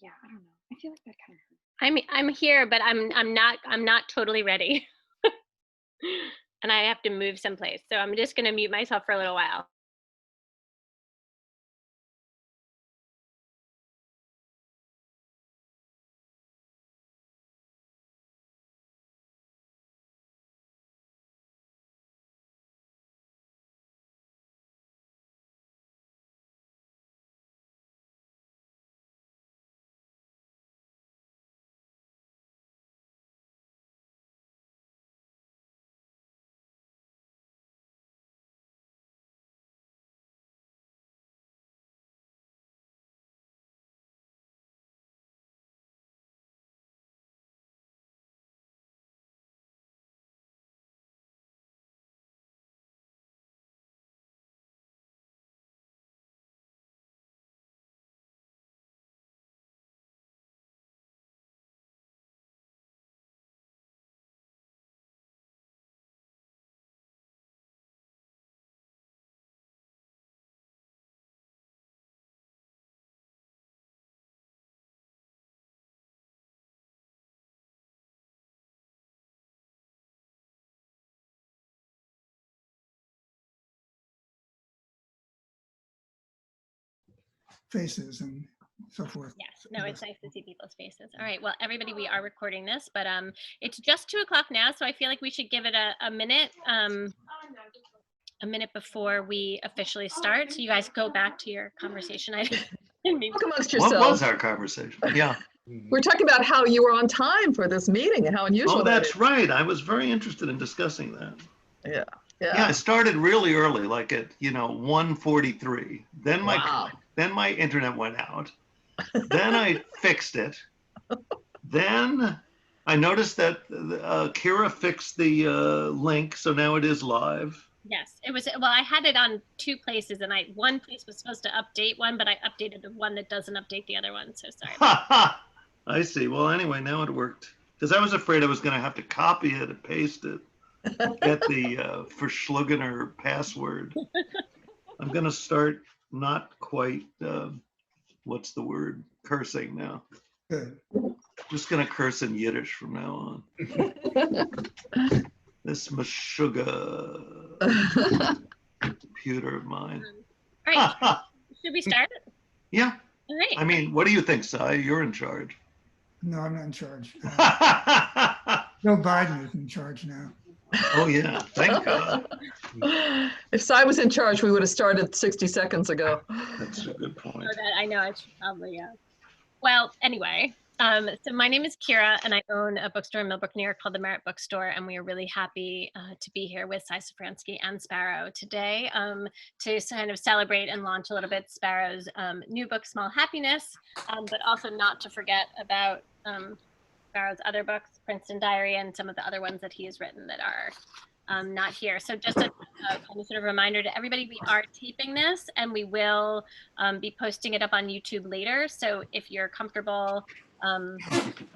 yeah, I don't know. I feel like that kind of hurts. I'm here, but I'm not totally ready. And I have to move someplace. So I'm just gonna mute myself for a little while. Faces and so forth. Yes, no, it's nice to see people's faces. All right, well, everybody, we are recording this, but it's just 2:00 now, so I feel like we should give it a minute before we officially start. So you guys go back to your conversation. I didn't mean Talk amongst yourselves. What was our conversation? Yeah. We're talking about how you were on time for this meeting and how unusual Oh, that that's is. right. I was very interested in discussing that. Yeah. Yeah, I started really early, like at 1:43. Then my internet went out. Then I fixed it. Then I noticed that Kira fixed the link, so now it is live. Yes, it was. Well, I had it on 2 places, and one place was supposed to update one, but I updated the one that doesn't update the other one. So sorry. I see. Well, anyway, now it worked. Because I was afraid I was going to have to copy it and paste it, get the Verschlugener password. I'm going to start not quite, what's the word, cursing now. Good. Just going to curse in Yiddish from now on. This Meshuggah computer of mine. All right, should we start? Yeah. All right. I mean, what do you think, Sy? You're in charge. No, I'm not in charge. Joe Biden is in charge now. Oh, yeah. Thank God. If Sy was in charge, we would have started 60 seconds ago. That's a good point. I know, I should probably, yeah. Well, anyway, so my name is Kira, and I own a bookstore in Millbrook, New York called the Merit Bookstore, and we are really happy to be here with Sy Safransky and Sparrow today to kind of celebrate and launch a little bit Sparrow's new book, Small Happiness, but also not to forget about Sparrow's other books, Princeton Diary, and some of the other ones that he has written that are not here. So just a kind of sort of reminder to everybody, we are taping this and we will be posting it up on YouTube later. So if you're comfortable,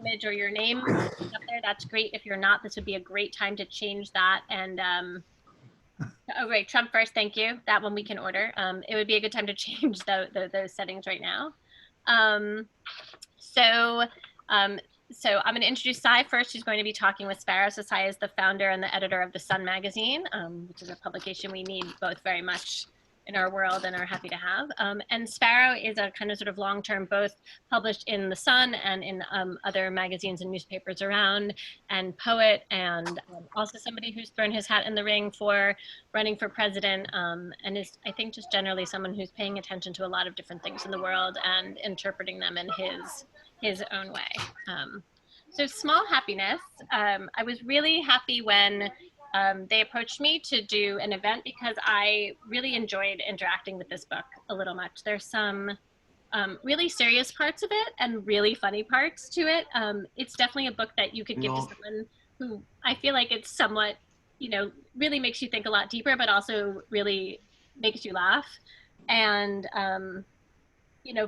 image or your name up there, that's great. If you're not, this would be a great time to change that. And oh, right, Trump first, thank you. That one we can order. It would be a good time to change those settings right now. So I'm going to introduce Sy first, who's going to be talking with Sparrow. So Sy is the founder and the editor of The Sun magazine, which is a publication we need both very much in our world and are happy to have. And Sparrow is a kind of sort of long-term, both published in The Sun and in other magazines and newspapers around, and poet, and also somebody who's thrown his hat in the ring for running for president, and is, I think, just generally someone who's paying attention to a lot of different things in the world and interpreting them in his own way. So Small Happiness, I was really happy when they approached me to do an event because I really enjoyed interacting with this book a little much. There's some really serious parts of it and really funny parts to it. It's definitely a book that you could give to someone who I feel like it's somewhat, really makes you think a lot deeper, but also really makes you laugh. And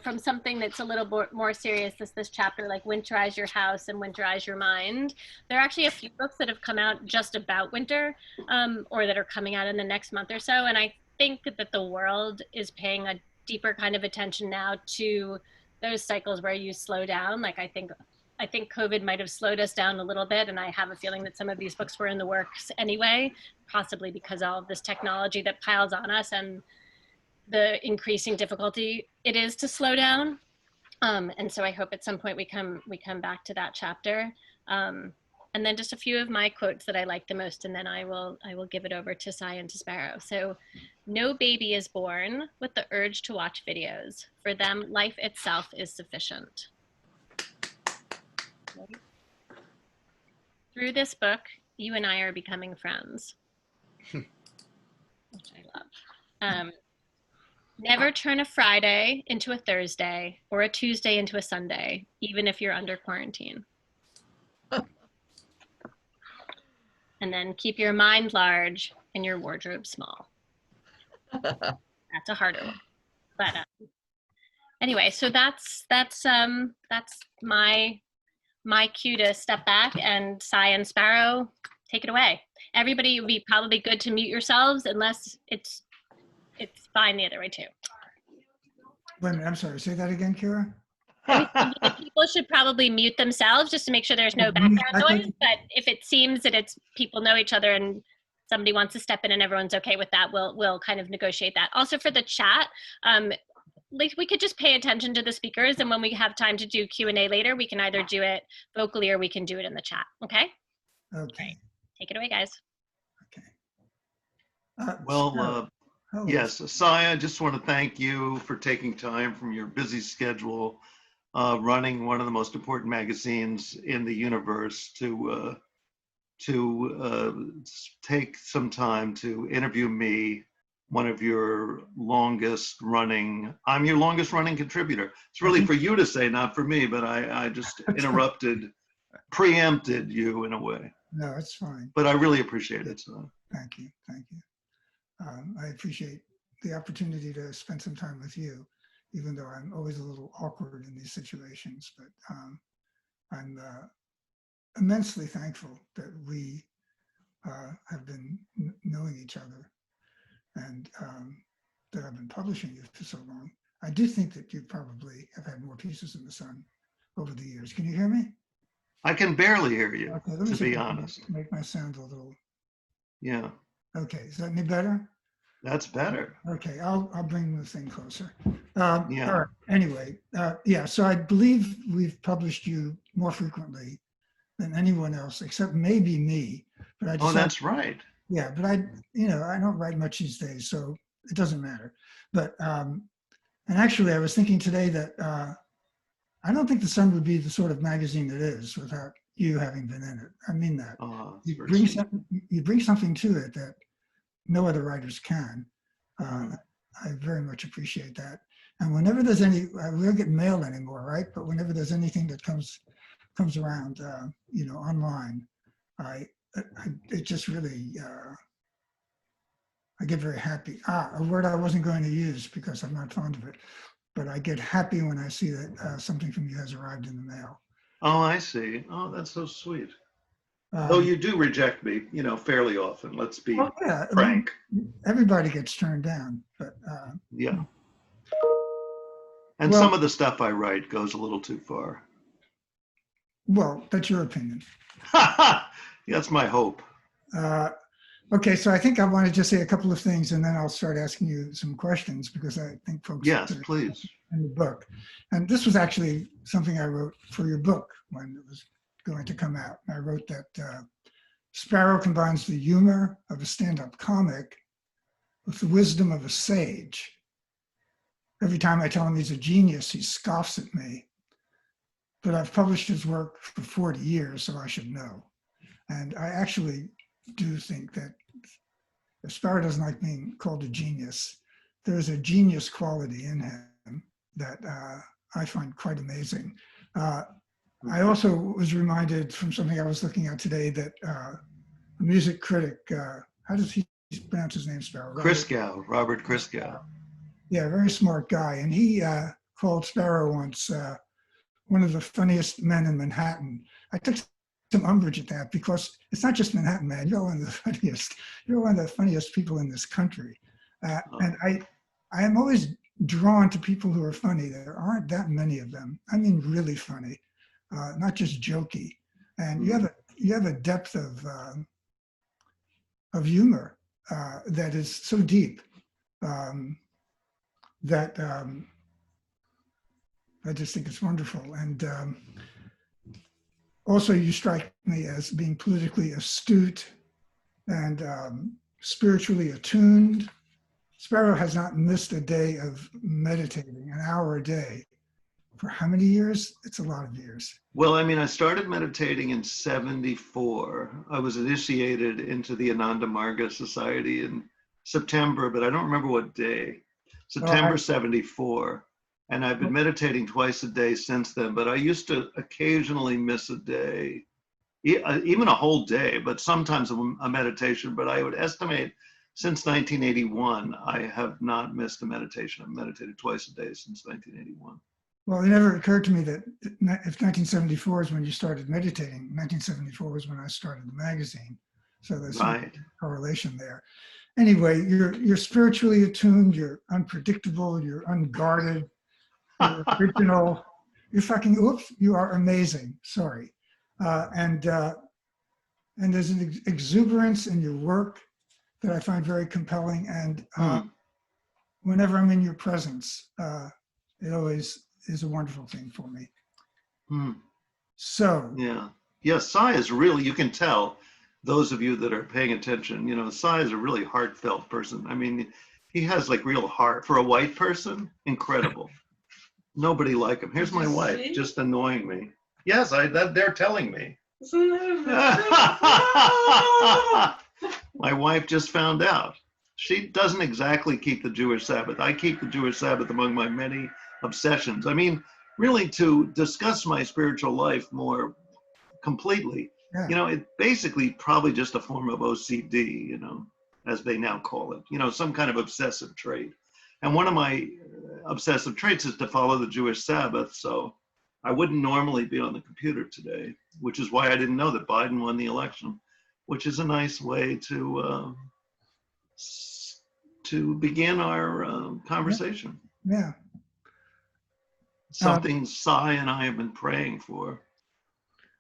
from something that's a little more serious, this chapter, like Winterize Your House and Winterize Your Mind. There are actually a few books that have come out just about winter, or that are coming out in the next month or so. And I think that the world is paying a deeper kind of attention now to those cycles where you slow down. Like I think COVID might have slowed us down a little bit, and I have a feeling that some of these books were in the works anyway, possibly because of all of this technology that piles on us and the increasing difficulty it is to slow down. And so I hope at some point we come back to that chapter. And then just a few of my quotes that I like the most, and then I will give it over to Sy and to Sparrow. So, no baby is born with the urge to watch videos. For them, life itself is sufficient. Through this book, you and I are becoming friends, which I love. Never turn a Friday into a Thursday or a Tuesday into a Sunday, even if you're under quarantine. And then keep your mind large and your wardrobe small. That's a harder one. But anyway, so that's my cue to step back, and Sy and Sparrow, take it away. Everybody, it would be probably good to mute yourselves unless it's fine the other way too. Wait a minute, I'm sorry, say that again, Kira? People should probably mute themselves just to make sure there's no background noise. But if it seems that it's people know each other and somebody wants to step in and everyone's okay with that, we'll kind of negotiate that. Also for the chat, like we could just pay attention to the speakers, and when we have time to do Q&A later, we can either do it vocally or we can do it in the chat. Okay? Okay. Right. Take it away, guys. Okay. Well, yes, Sy, I just want to thank you for taking time from your busy schedule, running one of the most important magazines in the universe, to take some time to interview me, one of your longest running, I'm your longest running contributor. It's really for you to say, not for me, but I just preempted you in a way. No, it's fine. But I really appreciate it, so. Thank you, thank you. I appreciate the opportunity to spend some time with you, even though I'm always a little awkward in these situations, but I'm immensely thankful that we have been knowing each other, and that I've been publishing you for so long. I do think that you probably have had more pieces in the sun over the years. Can you hear me? I can barely hear you, Okay, let me to see be if I can honest. make my sound a little. Yeah, Okay, is that any better? that's better. Okay, I'll bring the thing closer. Yeah. All right. Anyway, yeah. So I believe we've published you more frequently than anyone else, except maybe me. But I just Oh, that's right. yeah. But I don't write much these days, so it doesn't matter. But and actually, I was thinking today that I don't think the Sun would be the sort of magazine it is without you having been in it. I mean that. Oh, You bring something to it that no other writers can. I very much appreciate that. And whenever there's we don't get mail anymore, right? But whenever there's anything that comes around, online, it just really, I get very happy. A word I wasn't going to use because I'm not fond of it, but I get happy when I see that something from you has arrived in the mail. Oh, I see. Oh, that's so sweet. Though you do reject me, fairly often. Let's be frank. Everybody gets turned down, but yeah. And some of the stuff I write goes a little too far. Well, that's your opinion. That's my hope. Okay, so I think I want to just say a couple of things, and then I'll start asking you some questions, because I think folks. Yes, please. In the book, and this was actually something I wrote for your book when it was going to come out. I wrote that Sparrow combines the humor of a stand-up comic with the wisdom of a sage. Every time I tell him he's a genius, he scoffs at me. But I've published his work for 40 years, so I should know. And I actually do think that if Sparrow doesn't like being called a genius, there's a genius quality in him that I find quite amazing. I also was reminded from something I was looking at today that a music critic, how does he pronounce his name, Sparrow? Robert Christgau. Yeah, very smart guy. And he called Sparrow once one of the funniest men in Manhattan. I took some umbrage at that because it's not just Manhattan, man. You're one of the funniest. You're one of the funniest people in this country. And I am always drawn to people who are funny. There aren't that many of them. I mean, really funny, not just jokey. And you have a depth of humor that is so deep that I just think it's wonderful. And also, you strike me as being politically astute and spiritually attuned. Sparrow has not missed a day of meditating, an hour a day. For how many years? It's a lot of years. Well, I mean, I started meditating in '74. I was initiated into the Ananda Marga Society in September, but I don't remember what day. September '74. And I've been meditating twice a day since then, but I used to occasionally miss a day, even a whole day, but sometimes a meditation. But I would estimate since 1981, I have not missed a meditation. I've meditated twice a day since 1981. Well, it never occurred to me that if 1974 is when you started meditating, 1974 was when I started the magazine. So there's some correlation there. Anyway, you're spiritually attuned, you're unpredictable, you're unguarded, you're original, you're fucking, oops, you are amazing, sorry. And there's an exuberance in your work that I find very compelling. And whenever I'm in your presence, it always is a wonderful thing for me. So. Yeah, Sy is really, you can tell, those of you that are paying attention, you know, Sy is a really heartfelt person. I mean, he has like real heart. For a white person, incredible. Nobody like him. Here's my wife, just annoying me. Yes, they're telling me. My wife just found out. She doesn't exactly keep the Jewish Sabbath. I keep the Jewish Sabbath among my many obsessions. I mean, really to discuss my spiritual life more completely, you know, it basically probably just a form of OCD, you know, as they now call it, you know, some kind of obsessive trait. And one of my obsessive traits is to follow the Jewish Sabbath. So I wouldn't normally be on the computer today, which is why I didn't know that Biden won the election, which is a nice way to begin our conversation. Yeah. Something Sy and I have been praying for.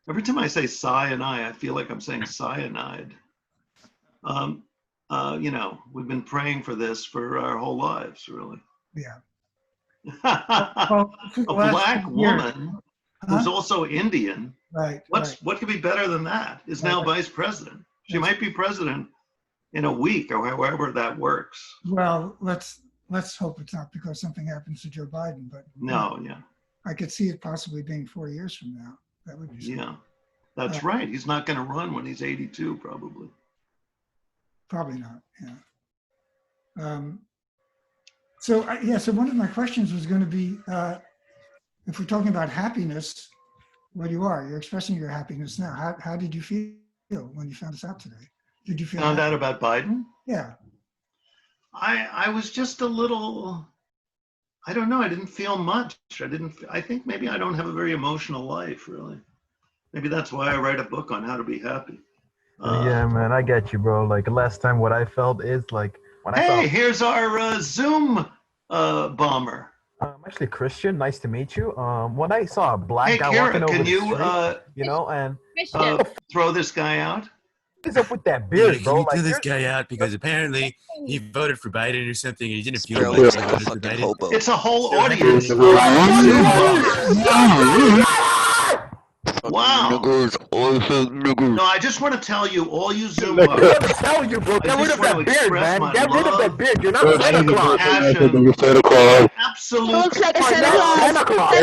Every time I say Sy and I feel like I'm saying cyanide. You know, we've been praying for this for our whole lives, really. Yeah. A black woman who's also Indian. Right. What could be better than that? Is now vice president. She might be president in a week or however that works. Well, let's hope it's not because something happens to Joe Biden, but no, yeah. I could see it possibly being 4 years from now. That would be something. Yeah, that's right. He's not going to run when he's 82, probably. Probably not, yeah. So one of my questions was going to be, if we're talking about happiness, what you are, you're expressing your happiness now. How did you feel when you found this out today? Did you feel found out about Biden? Yeah. I was just a little, I don't know, I didn't feel much. I think maybe I don't have a very emotional life, really. Maybe that's why I write a book on how to be happy. Yeah, man, I get you, bro. Like last time what I felt is like, when I saw... here's our Zoom bomber. I'm actually Christian. Nice to meet you. When I saw a black guy walking over the street, you know, and throw this guy out. What is up with that beard, bro? Can you throw this guy out because apparently he voted for Biden or something, and he didn't feel like he voted for Biden. It's a whole audience. Wow. No, I just want to tell you, all you Zoom buggers. I'm telling you, bro. Get rid of that beard, man. Get rid of that beard. You're not Santa Claus. Absolutely. Santa Claus.